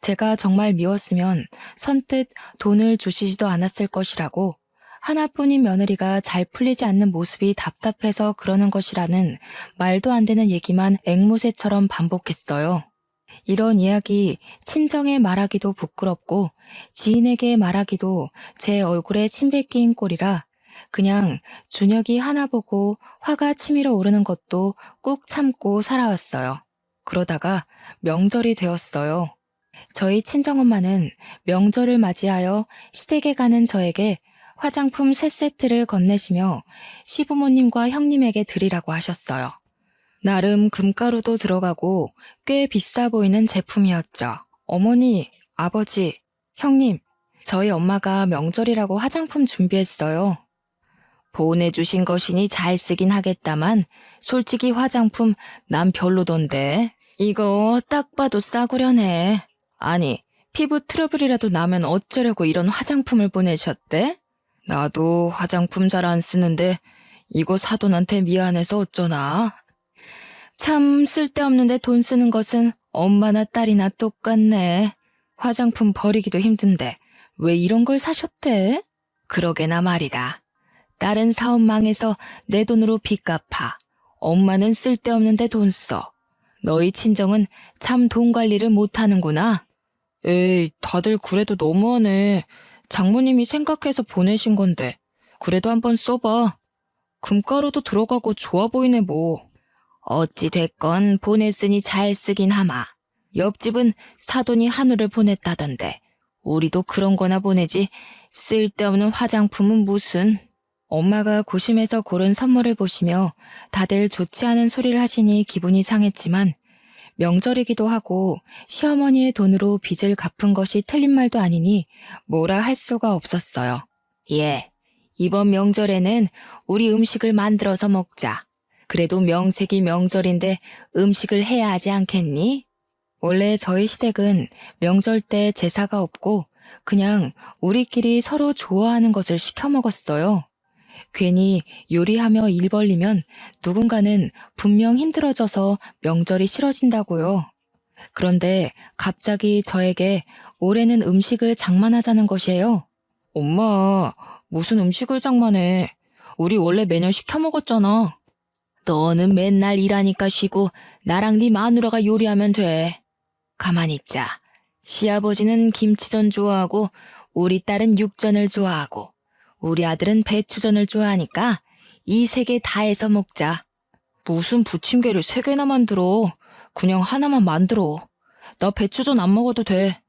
Speaker 1: 제가 정말 미웠으면 선뜻 돈을 주시지도 않았을 것이라고 하나뿐인 며느리가 잘 풀리지 않는 모습이 답답해서 그러는 것이라는 말도 안 되는 얘기만 앵무새처럼 반복했어요. 이런 이야기 친정에 말하기도 부끄럽고 지인에게 말하기도 제 얼굴에 침 뱉기인 꼴이라 그냥 준혁이 하나 보고 화가 치밀어 오르는 것도 꾹 참고 살아왔어요. 그러다가 명절이 되었어요. 저희 친정엄마는 명절을 맞이하여 시댁에 가는 저에게 화장품 3세트를 건네시며 시부모님과 형님에게 드리라고 하셨어요. 나름 금가루도 들어가고 꽤 비싸 보이는 제품이었죠. 어머니, 아버지, 형님, 저희 엄마가 명절이라고 화장품 준비했어요. 보내주신 것이니 잘 쓰긴 하겠다만 솔직히 화장품 난 별로던데. 이거 딱 봐도 싸구려네. 아니, 피부 트러블이라도 나면 어쩌려고 이런 화장품을 보내셨대? 나도 화장품 잘 안 쓰는데 이거 사돈한테 미안해서 어쩌나. 참 쓸데없는데 돈 쓰는 것은 엄마나 딸이나 똑같네. 화장품 버리기도 힘든데 왜 이런 걸 사셨대? 그러게나 말이다. 딸은 사업 망해서 내 돈으로 빚 갚아. 엄마는 쓸데없는데 돈 써. 너희 친정은 참 돈 관리를 못하는구나. 에이, 다들 그래도 너무하네. 장모님이 생각해서 보내신 건데 그래도 한번 써봐. 금가루도 들어가고 좋아 보이네 뭐. 어찌 됐건 보냈으니 잘 쓰긴 하마. 옆집은 사돈이 한우를 보냈다던데 우리도 그런 거나 보내지 쓸데없는 화장품은 무슨. 엄마가 고심해서 고른 선물을 보시며 다들 좋지 않은 소리를 하시니 기분이 상했지만 명절이기도 하고 시어머니의 돈으로 빚을 갚은 것이 틀린 말도 아니니 뭐라 할 수가 없었어요. 예, 이번 명절에는 우리 음식을 만들어서 먹자. 그래도 명색이 명절인데 음식을 해야 하지 않겠니? 원래 저희 시댁은 명절 때 제사가 없고 그냥 우리끼리 서로 좋아하는 것을 시켜 먹었어요. 괜히 요리하며 일 벌리면 누군가는 분명 힘들어져서 명절이 싫어진다고요. 그런데 갑자기 저에게 올해는 음식을 장만하자는 것이에요. 엄마, 무슨 음식을 장만해? 우리 원래 매년 시켜 먹었잖아. 너는 맨날 일하니까 쉬고 나랑 네 마누라가 요리하면 돼. 가만히 있자. 시아버지는 김치전 좋아하고 우리 딸은 육전을 좋아하고 우리 아들은 배추전을 좋아하니까 이 3개 다 해서 먹자. 무슨 부침개를 3개나 만들어. 그냥 하나만 만들어. 나 배추전 안 먹어도 돼.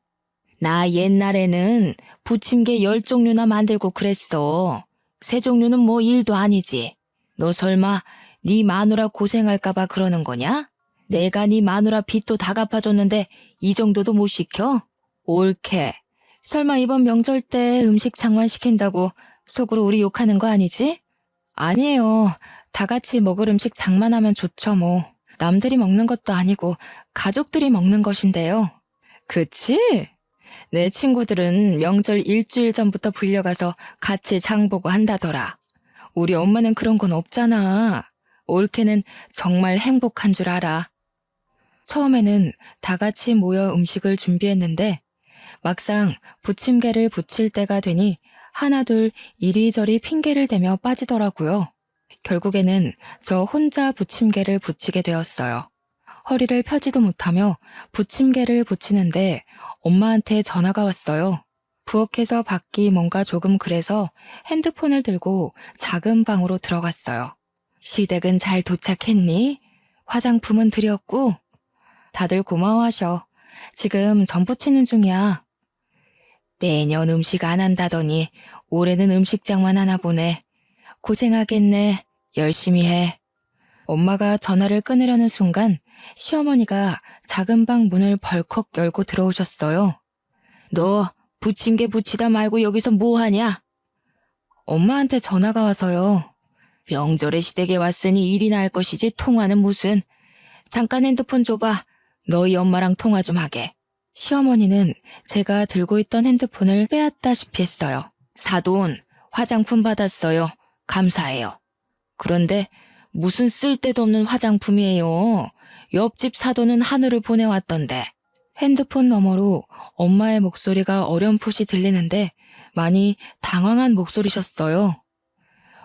Speaker 1: 나 옛날에는 부침개 10종류나 만들고 그랬어. 3종류는 뭐 일도 아니지. 너 설마 네 마누라 고생할까봐 그러는 거냐? 내가 네 마누라 빚도 다 갚아줬는데 이 정도도 못 시켜? 옳게. 설마 이번 명절 때 음식 장만시킨다고 속으로 우리 욕하는 거 아니지? 아니에요. 다 같이 먹을 음식 장만하면 좋죠 뭐. 남들이 먹는 것도 아니고 가족들이 먹는 것인데요. 그치? 내 친구들은 명절 일주일 전부터 불려가서 같이 장 보고 한다더라. 우리 엄마는 그런 건 없잖아. 올케는 정말 행복한 줄 알아. 처음에는 다 같이 모여 음식을 준비했는데 막상 부침개를 부칠 때가 되니 하나둘 이리저리 핑계를 대며 빠지더라고요. 결국에는 저 혼자 부침개를 부치게 되었어요. 허리를 펴지도 못하며 부침개를 부치는데 엄마한테 전화가 왔어요. 부엌에서 밖이 뭔가 조금 그래서 핸드폰을 들고 작은 방으로 들어갔어요. 시댁은 잘 도착했니? 화장품은 드렸고? 다들 고마워하셔. 지금 전 부치는 중이야. 매년 음식 안 한다더니 올해는 음식장만 하나 보네. 고생하겠네. 열심히 해. 엄마가 전화를 끊으려는 순간 시어머니가 작은 방 문을 벌컥 열고 들어오셨어요. 너 부침개 부치다 말고 여기서 뭐 하냐? 엄마한테 전화가 와서요. 명절에 시댁에 왔으니 일이나 할 것이지 통화는 무슨. 잠깐 핸드폰 줘봐. 너희 엄마랑 통화 좀 하게. 시어머니는 제가 들고 있던 핸드폰을 빼앗다시피 했어요. 사돈, 화장품 받았어요. 감사해요. 그런데 무슨 쓸데도 없는 화장품이에요. 옆집 사돈은 한우를 보내왔던데. 핸드폰 너머로 엄마의 목소리가 어렴풋이 들리는데 많이 당황한 목소리셨어요.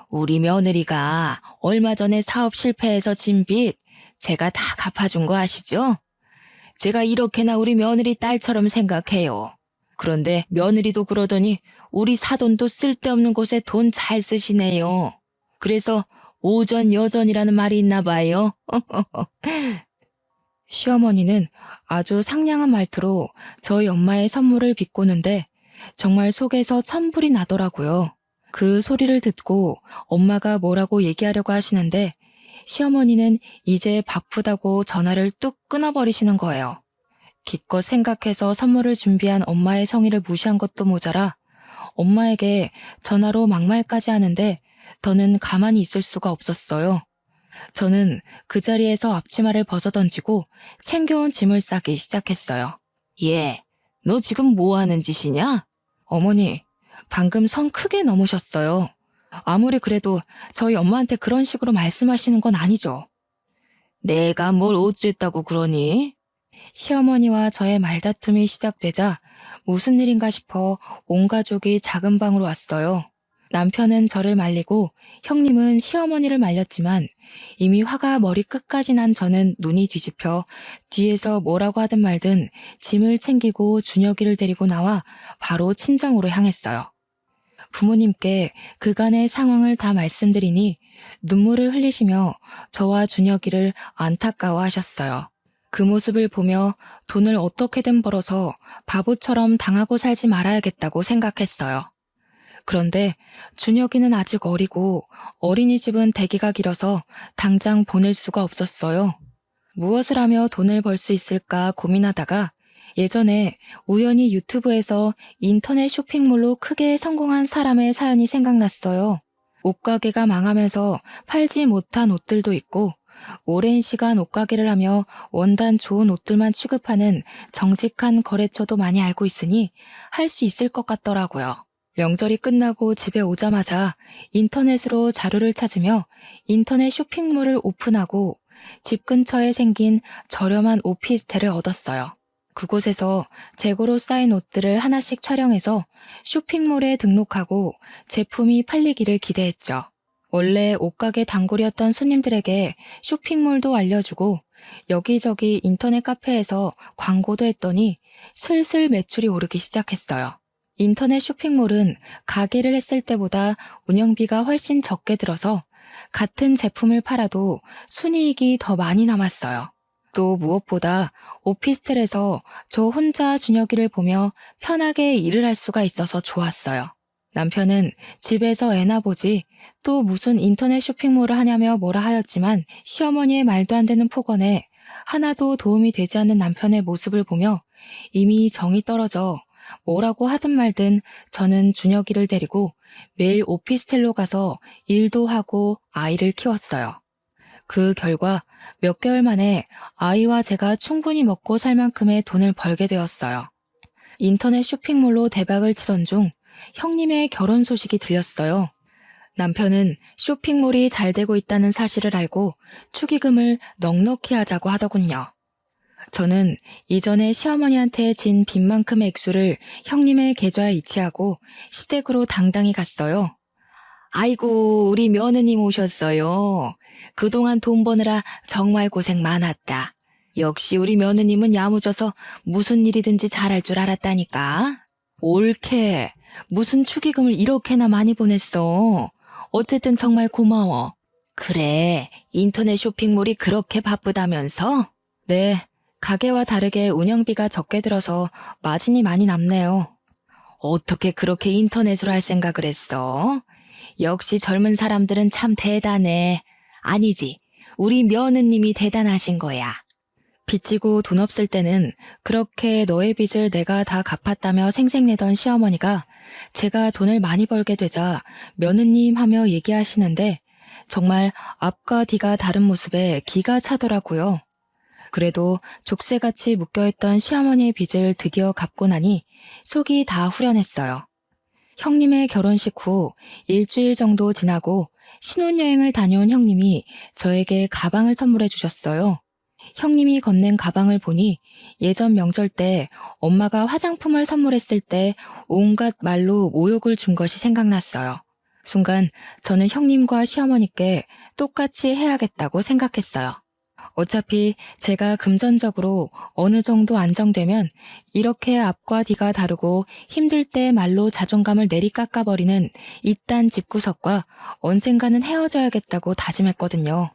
Speaker 1: 우리 며느리가 얼마 전에 사업 실패해서 진 빚 제가 다 갚아준 거 아시죠? 제가 이렇게나 우리 며느리 딸처럼 생각해요. 그런데 며느리도 그러더니 우리 사돈도 쓸데없는 곳에 돈 잘 쓰시네요. 그래서 오전 여전이라는 말이 있나 봐요. 시어머니는 아주 상냥한 말투로 저희 엄마의 선물을 비꼬는데 정말 속에서 천불이 나더라고요. 그 소리를 듣고 엄마가 뭐라고 얘기하려고 하시는데 시어머니는 이제 바쁘다고 전화를 뚝 끊어버리시는 거예요. 기껏 생각해서 선물을 준비한 엄마의 성의를 무시한 것도 모자라 엄마에게 전화로 막말까지 하는데 더는 가만히 있을 수가 없었어요. 저는 그 자리에서 앞치마를 벗어던지고 챙겨온 짐을 싸기 시작했어요. 얘, 너 지금 뭐 하는 짓이냐? 어머니, 방금 선 크게 넘으셨어요. 아무리 그래도 저희 엄마한테 그런 식으로 말씀하시는 건 아니죠. 내가 뭘 어쨌다고 그러니? 시어머니와 저의 말다툼이 시작되자 무슨 일인가 싶어 온 가족이 작은 방으로 왔어요. 남편은 저를 말리고 형님은 시어머니를 말렸지만 이미 화가 머리 끝까지 난 저는 눈이 뒤집혀 뒤에서 뭐라고 하든 말든 짐을 챙기고 준혁이를 데리고 나와 바로 친정으로 향했어요. 부모님께 그간의 상황을 다 말씀드리니 눈물을 흘리시며 저와 준혁이를 안타까워하셨어요. 그 모습을 보며 돈을 어떻게든 벌어서 바보처럼 당하고 살지 말아야겠다고 생각했어요. 그런데 준혁이는 아직 어리고 어린이집은 대기가 길어서 당장 보낼 수가 없었어요. 무엇을 하며 돈을 벌 수 있을까 고민하다가 예전에 우연히 유튜브에서 인터넷 쇼핑몰로 크게 성공한 사람의 사연이 생각났어요. 옷가게가 망하면서 팔지 못한 옷들도 있고 오랜 시간 옷가게를 하며 원단 좋은 옷들만 취급하는 정직한 거래처도 많이 알고 있으니 할 수 있을 것 같더라고요. 명절이 끝나고 집에 오자마자 인터넷으로 자료를 찾으며 인터넷 쇼핑몰을 오픈하고 집 근처에 생긴 저렴한 오피스텔을 얻었어요. 그곳에서 재고로 쌓인 옷들을 하나씩 촬영해서 쇼핑몰에 등록하고 제품이 팔리기를 기대했죠. 원래 옷가게 단골이었던 손님들에게 쇼핑몰도 알려주고 여기저기 인터넷 카페에서 광고도 했더니 슬슬 매출이 오르기 시작했어요. 인터넷 쇼핑몰은 가게를 했을 때보다 운영비가 훨씬 적게 들어서 같은 제품을 팔아도 순이익이 더 많이 남았어요. 또 무엇보다 오피스텔에서 저 혼자 준혁이를 보며 편하게 일을 할 수가 있어서 좋았어요. 남편은 집에서 애나 보지 또 무슨 인터넷 쇼핑몰을 하냐며 뭐라 하였지만 시어머니의 말도 안 되는 폭언에 하나도 도움이 되지 않는 남편의 모습을 보며 이미 정이 떨어져 뭐라고 하든 말든 저는 준혁이를 데리고 매일 오피스텔로 가서 일도 하고 아이를 키웠어요. 그 결과 몇 개월 만에 아이와 제가 충분히 먹고 살 만큼의 돈을 벌게 되었어요. 인터넷 쇼핑몰로 대박을 치던 중 형님의 결혼 소식이 들렸어요. 남편은 쇼핑몰이 잘 되고 있다는 사실을 알고 축의금을 넉넉히 하자고 하더군요. 저는 이전에 시어머니한테 진 빚만큼의 액수를 형님의 계좌에 이체하고 시댁으로 당당히 갔어요. 아이고, 우리 며느님 오셨어요. 그동안 돈 버느라 정말 고생 많았다. 역시 우리 며느님은 야무져서 무슨 일이든지 잘할 줄 알았다니까. 옳게. 무슨 축의금을 이렇게나 많이 보냈어. 어쨌든 정말 고마워. 그래, 인터넷 쇼핑몰이 그렇게 바쁘다면서? 네, 가게와 다르게 운영비가 적게 들어서 마진이 많이 남네요. 어떻게 그렇게 인터넷으로 할 생각을 했어? 역시 젊은 사람들은 참 대단해. 아니지, 우리 며느님이 대단하신 거야. 빚지고 돈 없을 때는 그렇게 너의 빚을 내가 다 갚았다며 생색내던 시어머니가 제가 돈을 많이 벌게 되자 며느님 하며 얘기하시는데 정말 앞과 뒤가 다른 모습에 기가 차더라고요. 그래도 족쇄같이 묶여있던 시어머니의 빚을 드디어 갚고 나니 속이 다 후련했어요. 형님의 결혼식 후 일주일 정도 지나고 신혼여행을 다녀온 형님이 저에게 가방을 선물해 주셨어요. 형님이 건넨 가방을 보니 예전 명절 때 엄마가 화장품을 선물했을 때 온갖 말로 모욕을 준 것이 생각났어요. 순간 저는 형님과 시어머니께 똑같이 해야겠다고 생각했어요. 어차피 제가 금전적으로 어느 정도 안정되면 이렇게 앞과 뒤가 다르고 힘들 때 말로 자존감을 내리깎아버리는 이딴 집구석과 언젠가는 헤어져야겠다고 다짐했거든요.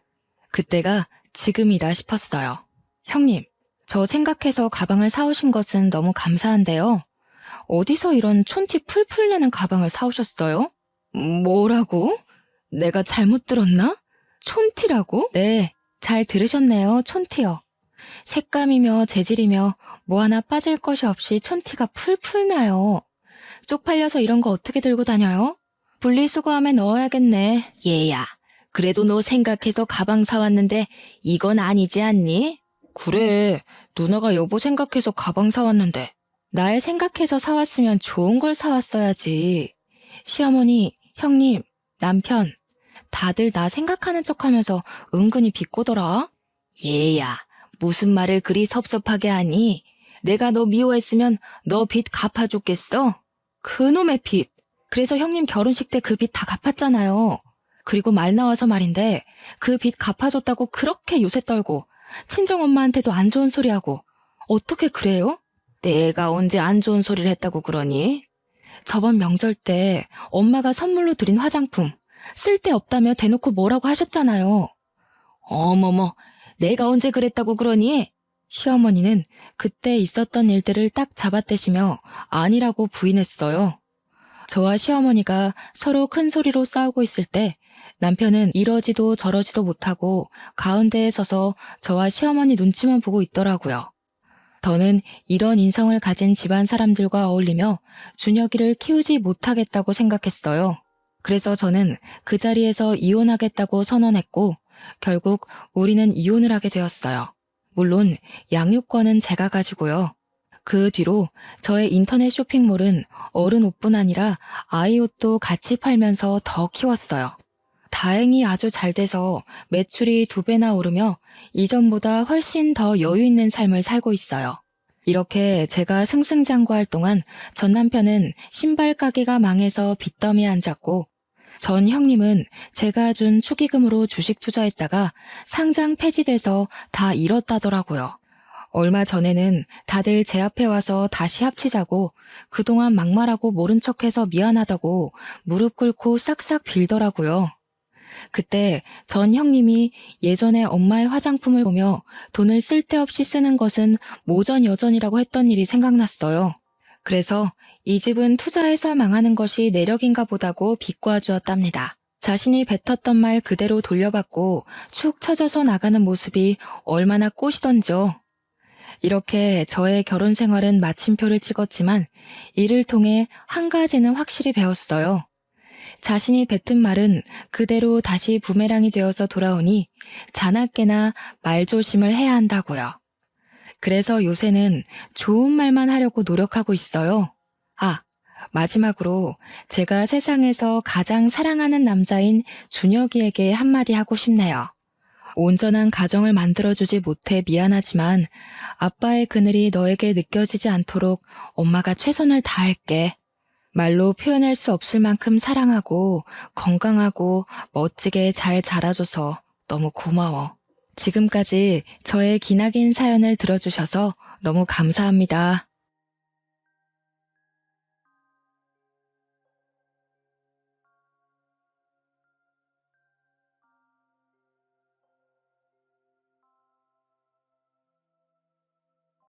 Speaker 1: 그때가 지금이다 싶었어요. 형님, 저 생각해서 가방을 사오신 것은 너무 감사한데요. 어디서 이런 촌티 풀풀 내는 가방을 사오셨어요? 뭐라고? 내가 잘못 들었나? 촌티라고? 네, 잘 들으셨네요. 촌티요. 색감이며 재질이며 뭐 하나 빠질 것이 없이 촌티가 풀풀 나요. 쪽팔려서 이런 거 어떻게 들고 다녀요? 분리수거함에 넣어야겠네. 얘야, 그래도 너 생각해서 가방 사왔는데 이건 아니지 않니? 그래, 누나가 여보 생각해서 가방 사왔는데. 날 생각해서 사왔으면 좋은 걸 사왔어야지. 시어머니, 형님, 남편, 다들 나 생각하는 척하면서 은근히 비꼬더라. 얘야, 무슨 말을 그리 섭섭하게 하니? 내가 너 미워했으면 너 빚 갚아줬겠어? 그놈의 빚. 그래서 형님 결혼식 때 그 빚 다 갚았잖아요. 그리고 말 나와서 말인데 그 빚 갚아줬다고 그렇게 요새 떨고 친정엄마한테도 안 좋은 소리 하고 어떻게 그래요? 내가 언제 안 좋은 소리를 했다고 그러니? 저번 명절 때 엄마가 선물로 드린 화장품 쓸데없다며 대놓고 뭐라고 하셨잖아요. 어머머, 내가 언제 그랬다고 그러니? 시어머니는 그때 있었던 일들을 딱 잡아떼시며 아니라고 부인했어요. 저와 시어머니가 서로 큰 소리로 싸우고 있을 때 남편은 이러지도 저러지도 못하고 가운데에 서서 저와 시어머니 눈치만 보고 있더라고요. 저는 이런 인성을 가진 집안 사람들과 어울리며 준혁이를 키우지 못하겠다고 생각했어요. 그래서 저는 그 자리에서 이혼하겠다고 선언했고 결국 우리는 이혼을 하게 되었어요. 물론 양육권은 제가 가지고요. 그 뒤로 저의 인터넷 쇼핑몰은 어른 옷뿐 아니라 아이 옷도 같이 팔면서 더 키웠어요. 다행히 아주 잘 돼서 매출이 2배나 오르며 이전보다 훨씬 더 여유 있는 삶을 살고 있어요. 이렇게 제가 승승장구할 동안 전 남편은 신발 가게가 망해서 빚더미에 앉았고 전 형님은 제가 준 축의금으로 주식 투자했다가 상장 폐지돼서 다 잃었다더라고요. 얼마 전에는 다들 제 앞에 와서 다시 합치자고 그동안 막말하고 모른 척해서 미안하다고 무릎 꿇고 싹싹 빌더라고요. 그때 전 형님이 예전에 엄마의 화장품을 보며 돈을 쓸데없이 쓰는 것은 모전여전이라고 했던 일이 생각났어요. 그래서 이 집은 투자해서 망하는 것이 내력인가 보다고 비꼬아 주었답니다. 자신이 뱉었던 말 그대로 돌려받고 축 처져서 나가는 모습이 얼마나 꼬시던지요. 이렇게 저의 결혼 생활은 마침표를 찍었지만 이를 통해 한 가지는 확실히 배웠어요. 자신이 뱉은 말은 그대로 다시 부메랑이 되어서 돌아오니 자나깨나 말조심을 해야 한다고요. 그래서 요새는 좋은 말만 하려고 노력하고 있어요. 아, 마지막으로 제가 세상에서 가장 사랑하는 남자인 준혁이에게 한마디 하고 싶네요. 온전한 가정을 만들어주지 못해 미안하지만 아빠의 그늘이 너에게 느껴지지 않도록 엄마가 최선을 다할게. 말로 표현할 수 없을 만큼 사랑하고 건강하고 멋지게 잘 자라줘서 너무 고마워. 지금까지 저의 기나긴 사연을 들어주셔서 너무 감사합니다.